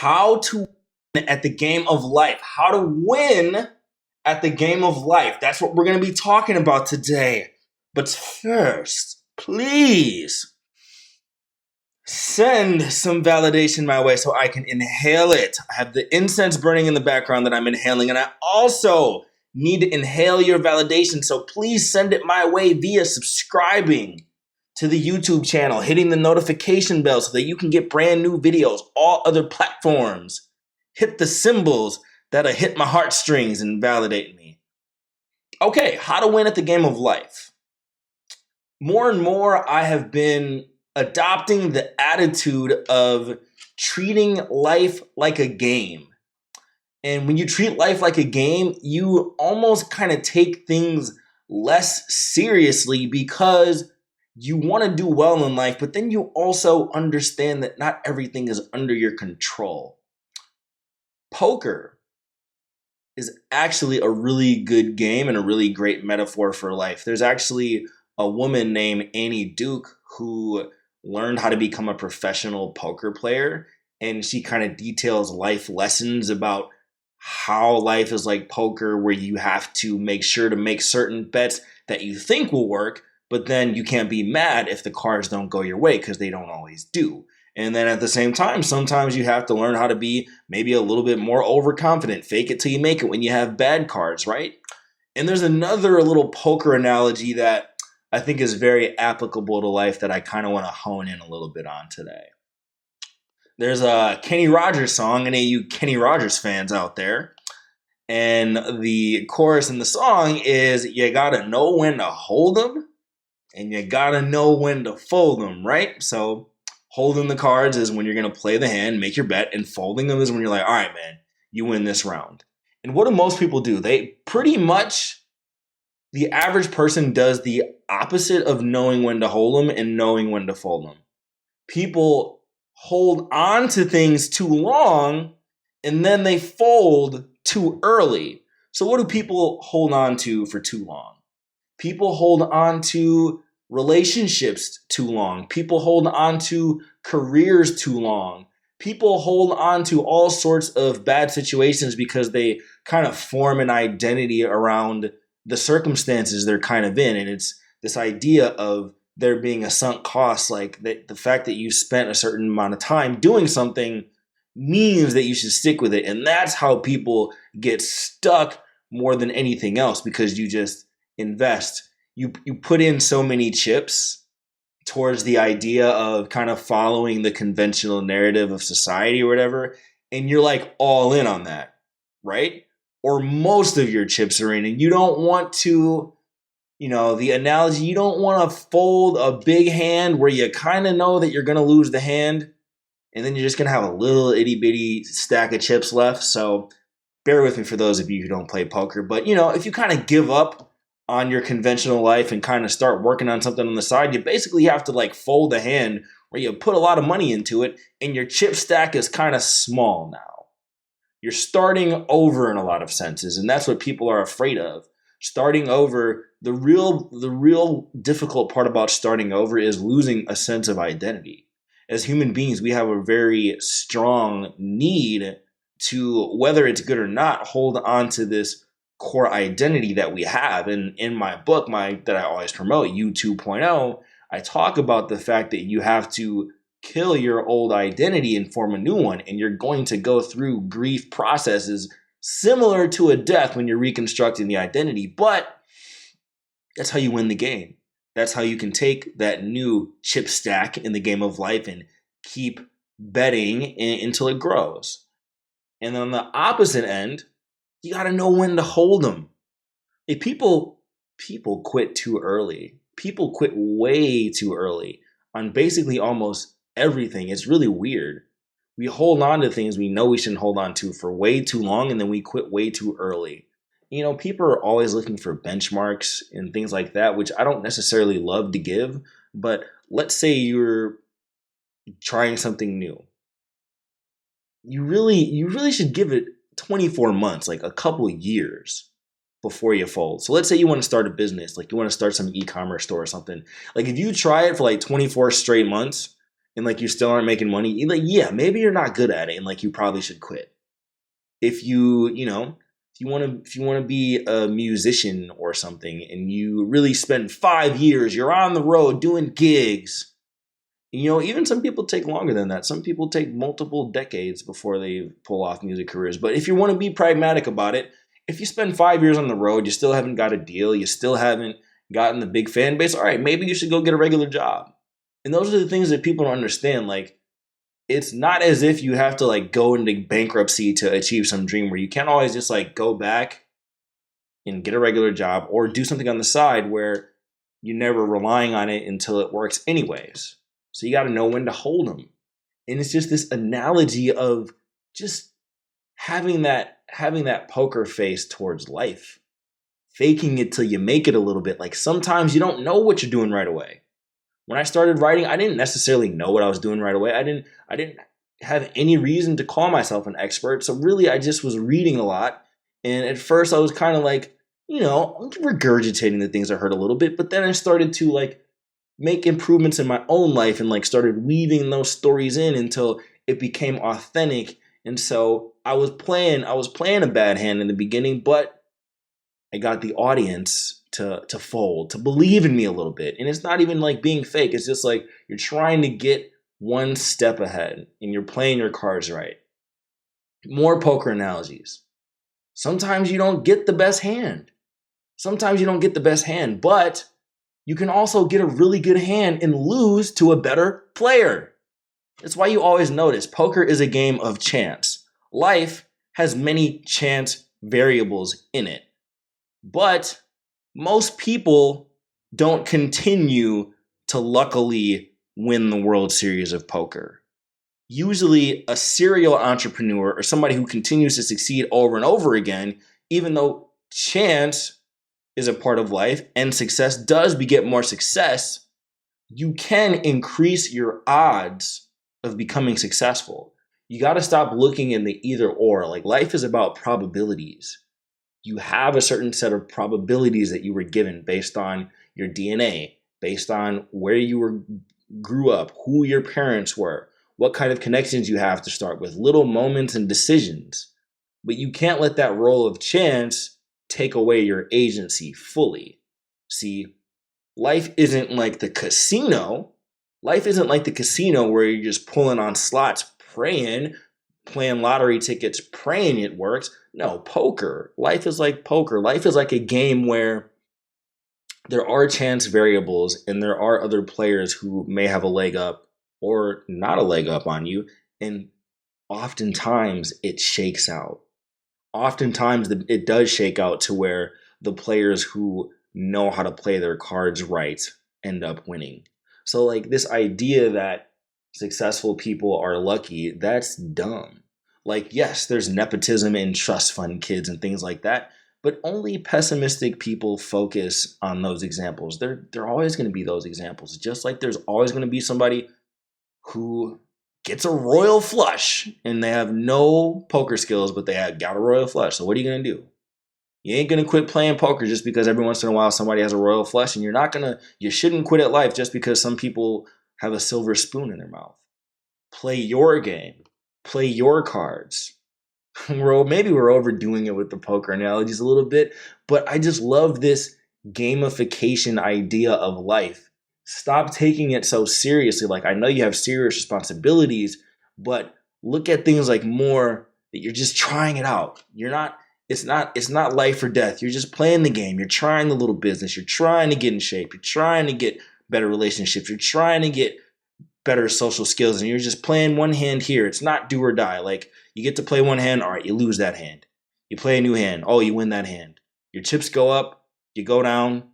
how to win at the game of life. How to win at the game of life. That's what we're going to be talking about today. But first, please send some validation my way so I can inhale it. I have the incense burning in the background that I'm inhaling, and I also need to inhale your validation. So please send it my way via subscribing to the YouTube channel, hitting the notification bell so that you can get brand new videos, all other platforms. Hit the symbols that'll hit my heartstrings and validate me. Okay, how to win at the game of life. More and more, I have been adopting the attitude of treating life like a game. And when you treat life like a game, you almost kind of take things less seriously because you want to do well in life, but then you also understand that not everything is under your control. Poker is actually a really good game and a really great metaphor for life. There's actually a woman named Annie Duke who learned how to become a professional poker player, and she kind of details life lessons about how life is like poker, where you have to make sure to make certain bets that you think will work, but then you can't be mad if the cards don't go your way because they don't always do. And then at the same time, sometimes you have to learn how to be maybe a little bit more overconfident, fake it till you make it when you have bad cards, right? And there's another little poker analogy that I think is very applicable to life that I kind of want to hone in a little bit on today. There's a Kenny Rogers song, any of you Kenny Rogers fans out there, and the chorus in the song is, you gotta know when to hold them, and you gotta know when to fold them, right? So holding the cards is when you're gonna play the hand, make your bet, and folding them is when you're like, all right, man, you win this round. And what do most people do? They pretty much, the average person does the opposite of knowing when to hold them and knowing when to fold them. People hold on to things too long and then they fold too early. So what do people hold on to for too long? People hold on to relationships too long. People hold on to careers too long. People hold on to all sorts of bad situations because they kind of form an identity around the circumstances they're kind of in. And it's this idea of there being a sunk cost, like the fact that you spent a certain amount of time doing something means that you should stick with it. And that's how people get stuck more than anything else, because you just invest. You put in so many chips towards the idea of kind of following the conventional narrative of society or whatever, and you're like all in on that, right? Or most of your chips are in, and you don't want to, the analogy, you don't want to fold a big hand where you kind of know that you're going to lose the hand, and then you're just going to have a little itty bitty stack of chips left. So bear with me for those of you who don't play poker. But, if you kind of give up on your conventional life and kind of start working on something on the side, you basically have to like fold a hand where you put a lot of money into it and your chip stack is kind of small now. You're starting over in a lot of senses, and that's what people are afraid of. Starting over, the real difficult part about starting over is losing a sense of identity. As human beings, we have a very strong need to, whether it's good or not, hold on to this core identity that we have. And in my book, that I always promote, You 2.0, I talk about the fact that you have to kill your old identity and form a new one. And you're going to go through grief processes similar to a death when you're reconstructing the identity. But that's how you win the game. That's how you can take that new chip stack in the game of life and keep betting until it grows. And then on the opposite end, you got to know when to hold them. If people quit too early. People quit way too early on basically almost everything. It's really weird. We hold on to things we know we shouldn't hold on to for way too long, and then we quit way too early. People are always looking for benchmarks and things like that, which I don't necessarily love to give. But let's say you're trying something new. You really should give it 24 months, like a couple of years before you fold. So let's say you want to start a business, like you want to start some e-commerce store or something. Like if you try it for like 24 straight months and like you still aren't making money, like, yeah, maybe you're not good at it and like you probably should quit. If if you want to be a musician or something and you really spend 5 years, you're on the road doing gigs. Even some people take longer than that. Some people take multiple decades before they pull off music careers. But if you want to be pragmatic about it, if you spend 5 years on the road, you still haven't got a deal, you still haven't gotten the big fan base, all right, maybe you should go get a regular job. And those are the things that people don't understand. Like, it's not as if you have to like go into bankruptcy to achieve some dream, where you can't always just like go back and get a regular job or do something on the side where you're never relying on it until it works anyways. So you got to know when to hold them. And it's just this analogy of just having that poker face towards life, faking it till you make it a little bit. Like, sometimes you don't know what you're doing right away. When I started writing, I didn't necessarily know what I was doing right away. I didn't have any reason to call myself an expert. So really, I just was reading a lot. And at first I was kind of like, regurgitating the things I heard a little bit. But then I started to like make improvements in my own life and like started weaving those stories in until it became authentic. And so I was playing a bad hand in the beginning, but I got the audience to fold, to believe in me a little bit. And it's not even like being fake. It's just like you're trying to get one step ahead and you're playing your cards right. More poker analogies. Sometimes you don't get the best hand. But you can also get a really good hand and lose to a better player. That's why you always notice poker is a game of chance. Life has many chance variables in it. But most people don't continue to luckily win the World Series of poker. Usually a serial entrepreneur or somebody who continues to succeed over and over again, even though chance is a part of life and success does beget more success, you can increase your odds of becoming successful. You got to stop looking in the either or. Like, life is about probabilities. You have a certain set of probabilities that you were given based on your DNA, based on where you grew up, who your parents were, what kind of connections you have to start with, little moments and decisions. But you can't let that roll of chance take away your agency fully. See, life isn't like the casino. Life isn't like the casino where you're just pulling on slots, praying, playing lottery tickets, praying it works. No, poker. Life is like poker. Life is like a game where there are chance variables and there are other players who may have a leg up or not a leg up on you. And oftentimes it shakes out. Oftentimes it does shake out to where the players who know how to play their cards right end up winning. So like this idea that successful people are lucky, that's dumb. Like, yes, there's nepotism in trust fund kids and things like that, but only pessimistic people focus on those examples. There are always going to be those examples, just like there's always going to be somebody who gets a royal flush and they have no poker skills, but they have got a royal flush. So what are you going to do? You ain't going to quit playing poker just because every once in a while somebody has a royal flush, and you shouldn't quit at life just because some people have a silver spoon in their mouth. Play your game. Play your cards. Maybe we're overdoing it with the poker analogies a little bit, but I just love this gamification idea of life. Stop taking it so seriously. Like, I know you have serious responsibilities, but look at things like more that you're just trying it out. It's not life or death. You're just playing the game. You're trying the little business. You're trying to get in shape. You're trying to get better relationships. You're trying to get better social skills, and you're just playing one hand here. It's not do or die. Like, you get to play one hand, all right, you lose that hand. You play a new hand, oh, you win that hand. Your chips go up, you go down,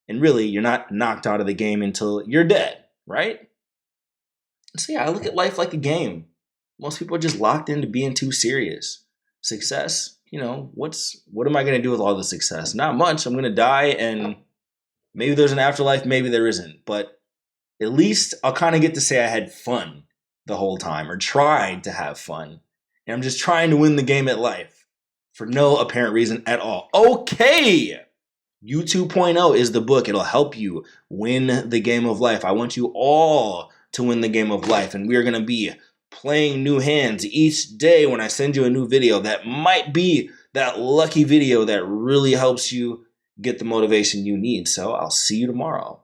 and really, you're not knocked out of the game until you're dead, right? So yeah, I look at life like a game. Most people are just locked into being too serious. Success, what am I going to do with all the success? Not much. I'm going to die, and maybe there's an afterlife, maybe there isn't, but at least I'll kind of get to say I had fun the whole time, or tried to have fun. And I'm just trying to win the game at life for no apparent reason at all. Okay! You 2.0 is the book. It'll help you win the game of life. I want you all to win the game of life. And we are going to be playing new hands each day when I send you a new video. That might be that lucky video that really helps you get the motivation you need. So I'll see you tomorrow.